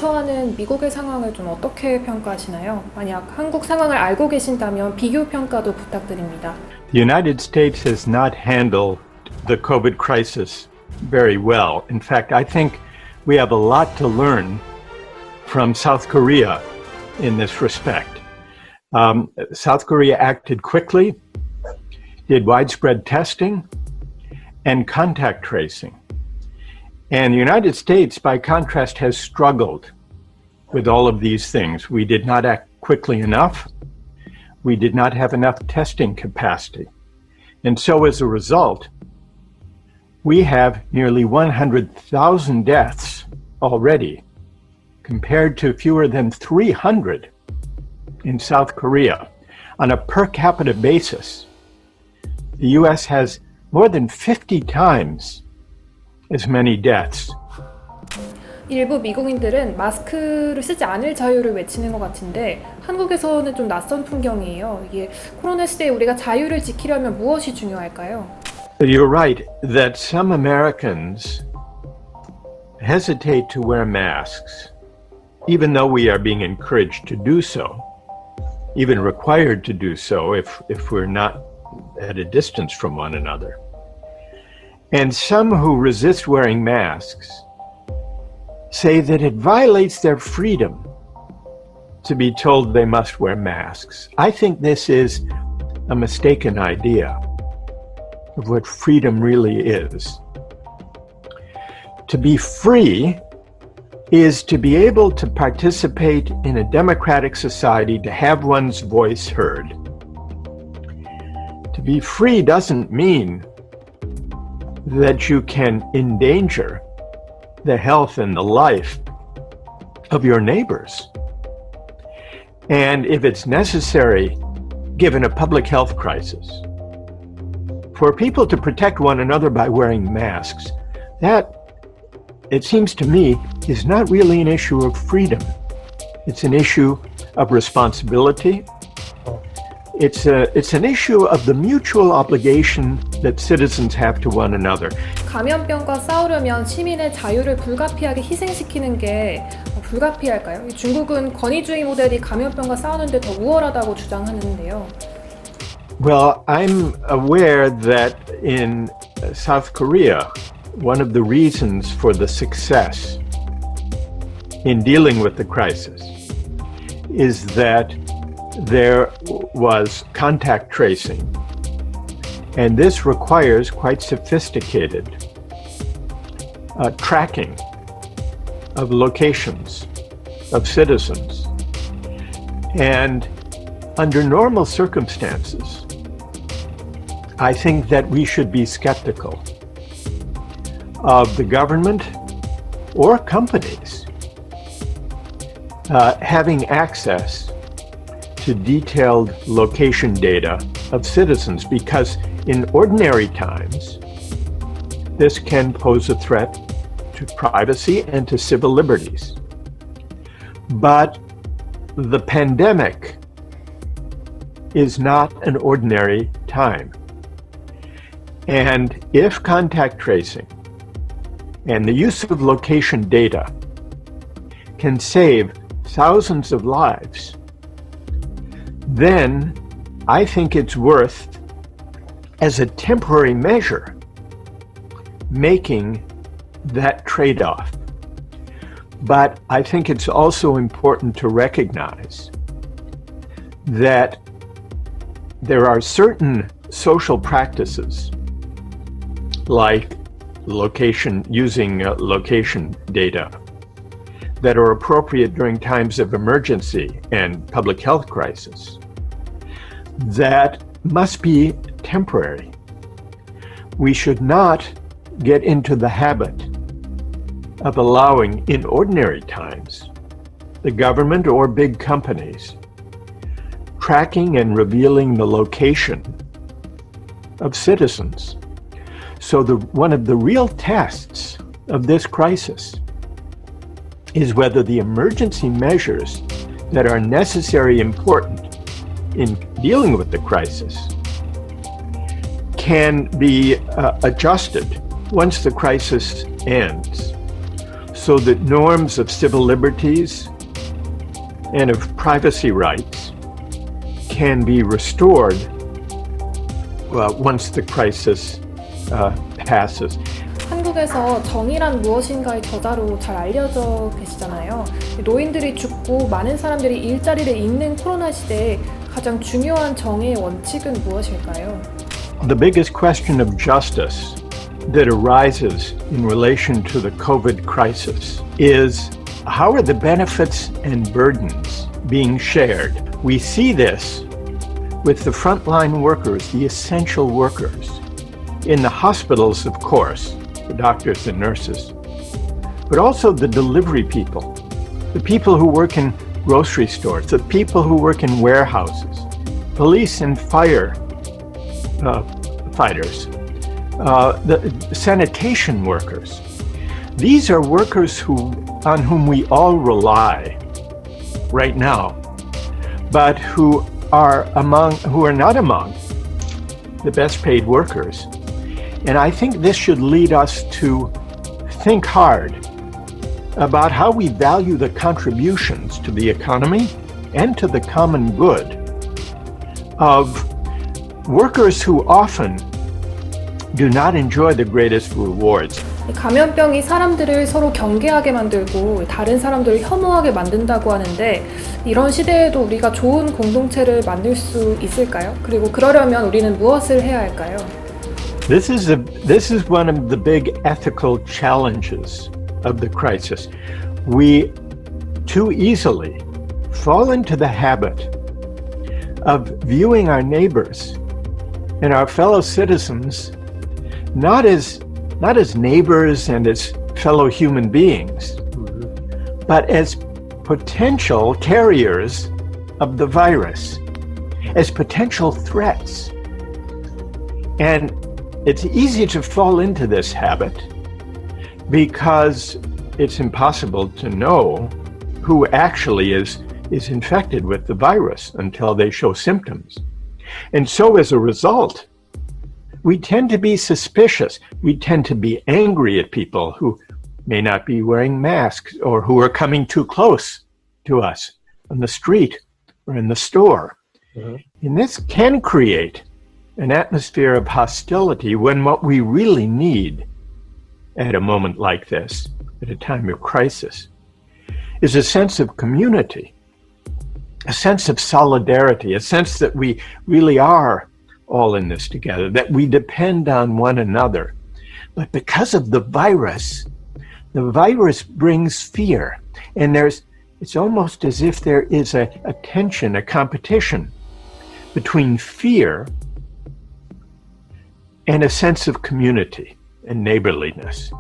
처하는 미국의 상황을 좀 어떻게 평가하시나요? 만약 한국 상황을 알고 계신다면 비교 평가도 부탁드립니다. The United States has not handled the COVID crisis very well. In fact, I think we have a lot to learn from South Korea in this respect. South Korea acted quickly, did widespread testing, and contact tracing. And the United States, by contrast, has struggled with all of these things. We did not act quickly enough. We did not have enough testing capacity. And so as a result, we have nearly 100,000 deaths already, compared to fewer than 300 in South Korea. On a per capita basis, the US has more than 50 times as many deaths. 일부 미국인들은 마스크를 쓰지 않을 자유를 외치는 것 같은데 한국에서는 좀 낯선 풍경이에요. 이게 코로나 시대에 우리가 자유를 지키려면 무엇이 중요할까요? You're right that some Americans hesitate to wear masks, even though we are being encouraged to do so, even required to do so if we're not at a distance from one another. And some who resist wearing masks say that it violates their freedom to be told they must wear masks. I think this is a mistaken idea of what freedom really is. To be free is to be able to participate in a democratic society, to have one's voice heard. To be free doesn't mean that you can endanger the health and the life of your neighbors. And if it's necessary, given a public health crisis, for people to protect one another by wearing masks, that, it seems to me, is not really an issue of freedom. It's an issue of responsibility. It's an issue of the mutual obligation that citizens have to one another. 감염병과 싸우려면 시민의 자유를 불가피하게 희생시키는 게 불가피할까요? 중국은 권위주의 모델이 감염병과 싸우는데 더 우월하다고 주장하는데요. Well, I'm aware that in South Korea, one of the reasons for the success in dealing with the crisis is that there was contact tracing. And this requires quite sophisticated tracking of locations of citizens. And under normal circumstances, I think that we should be skeptical of the government or companies having access to detailed location data of citizens, because in ordinary times, this can pose a threat to privacy and to civil liberties. But the pandemic is not an ordinary time. And if contact tracing and the use of location data can save thousands of lives, then I think it's worth, as a temporary measure, making that trade-off. But I think it's also important to recognize that there are certain social practices, like using location data, that are appropriate during times of emergency and public health crisis, that must be temporary. We should not get into the habit of allowing, in ordinary times, the government or big companies tracking and revealing the location of citizens. So one of the real tests of this crisis is whether the emergency measures that are necessary, important in dealing with the crisis can be adjusted once the crisis ends, so that norms of civil liberties and of privacy rights can be restored once the crisis passes. 한국에서 정의란 무엇인가의 저자로 잘 알려져 계시잖아요. 노인들이 죽고 많은 사람들이 일자리를 잃는 코로나 시대에 가장 중요한 정의의 원칙은 무엇일까요? The biggest question of justice that arises in relation to the COVID crisis is how are the benefits and burdens being shared? We see this with the frontline workers, the essential workers, in the hospitals, of course, the doctors and nurses, but also the delivery people, the people who work in grocery stores, the people who work in warehouses, police and fire fighters, the sanitation workers. These are workers on whom we all rely right now, but who are not among the best paid workers. And I think this should lead us to think hard about how we value the contributions to the economy and to the common good of workers who often do not enjoy the greatest rewards. 감염병이 사람들을 서로 경계하게 만들고 다른 사람들을 혐오하게 만든다고 하는데 이런 시대에도 우리가 좋은 공동체를 만들 수 있을까요? 그리고 그러려면 우리는 무엇을 해야 할까요? This is one of the big ethical challenges of the crisis. We too easily fall into the habit of viewing our neighbors and our fellow citizens not as neighbors and as fellow human beings, but as potential carriers of the virus, as potential threats. And it's easy to fall into this habit because it's impossible to know who actually is infected with the virus until they show symptoms. And so as a result, we tend to be suspicious. We tend to be angry at people who may not be wearing masks or who are coming too close to us on the street or in the store. Mm-hmm. And this can create an atmosphere of hostility when what we really need at a moment like this, at a time of crisis, is a sense of community, a sense of solidarity, a sense that we really are all in this together, that we depend on one another. But because of the virus brings fear. And it's almost as if there is a tension, a competition between fear and a sense of community and neighborliness.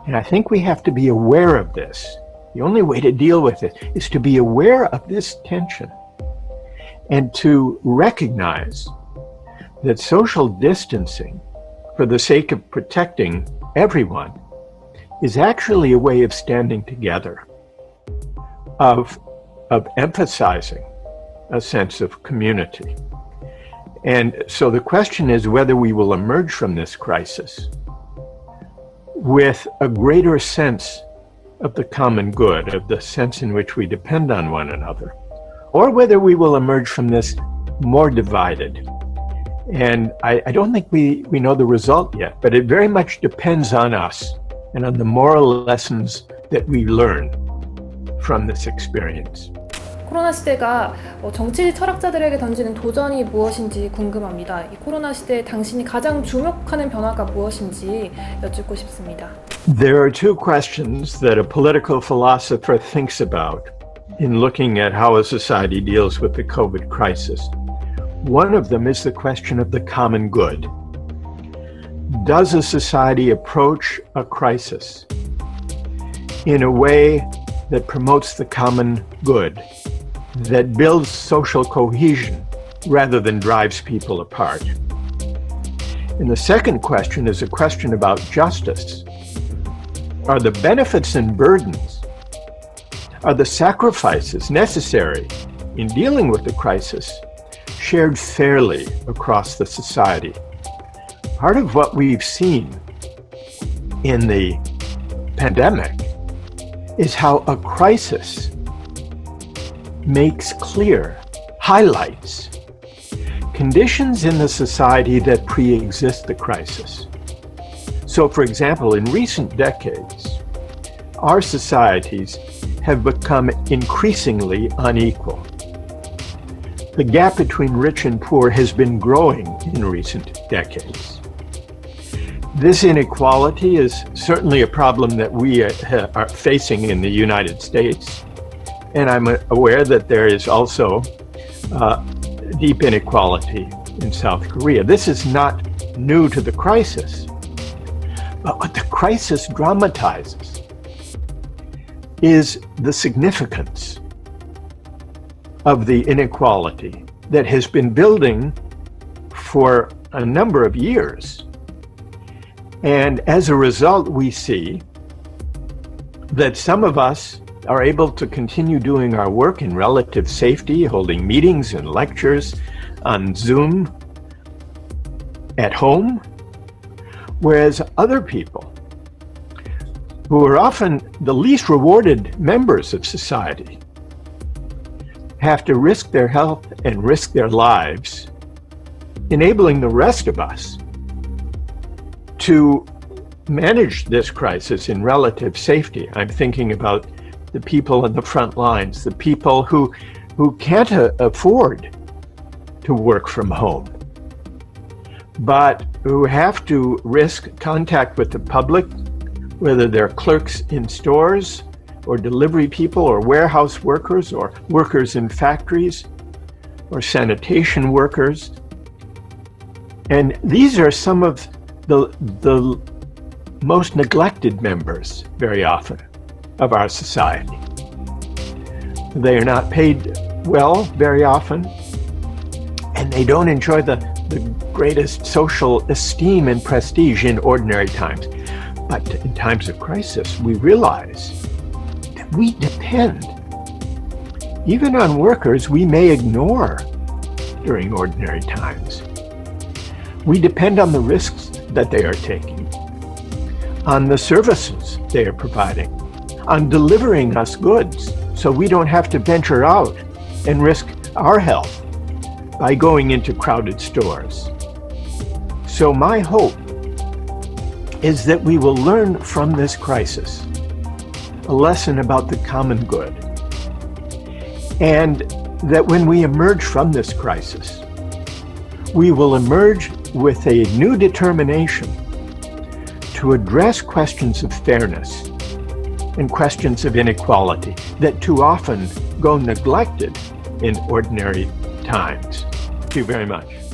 And I think we have to be aware of this. The only way to deal with it is to be aware of this tension and to recognize that social distancing, for the sake of protecting everyone, is actually a way of standing together, of emphasizing a sense of community. And so the question is whether we will emerge from this crisis with a greater sense of the common good, of the sense in which we depend on one another, or whether we will emerge from this more divided. And I don't think we know the result yet, but it very much depends on us and on the moral lessons that we learn from this experience. 코로나 시대가 정치 철학자들에게 던지는 도전이 무엇인지 궁금합니다. 이 코로나 시대에 당신이 가장 주목하는 변화가 무엇인지 여쭙고 싶습니다. There are two questions that a political philosopher thinks about in looking at how a society deals with the COVID crisis. One of them is the question of the common good. Does a society approach a crisis in a way that promotes the common good, that builds social cohesion rather than drives people apart? And the second question is a question about justice. Are the benefits and burdens, are the sacrifices necessary in dealing with the crisis shared fairly across the society? Part of what we've seen in the pandemic is how a crisis makes clear, highlights conditions in the society that pre-exist the crisis. So, for example, in recent decades, our societies have become increasingly unequal. The gap between rich and poor has been growing in recent decades. This inequality is certainly a problem that we are facing in the United States, and I'm aware that there is also deep inequality in South Korea. This is not new to the crisis, but what the crisis dramatizes is the significance of the inequality that has been building for a number of years. And as a result, we see that some of us are able to continue doing our work in relative safety, holding meetings and lectures on Zoom at home, whereas other people who are often the least rewarded members of society have to risk their health and risk their lives, enabling the rest of us to manage this crisis in relative safety. I'm thinking about the people on the front lines, the people who can't afford to work from home, but who have to risk contact with the public, whether they're clerks in stores or delivery people or warehouse workers or workers in factories or sanitation workers. And these are some of the most neglected members, very often, of our society. They are not paid well very often, and they don't enjoy the greatest social esteem and prestige in ordinary times. But in times of crisis, we realize that we depend, even on workers we may ignore during ordinary times. We depend on the risks that they are taking, on the services they are providing, on delivering us goods so we don't have to venture out and risk our health by going into crowded stores. So my hope is that we will learn from this crisis a lesson about the common good, and that when we emerge from this crisis, we will emerge with a new determination to address questions of fairness and questions of inequality that too often go neglected in ordinary times. Thank you very much.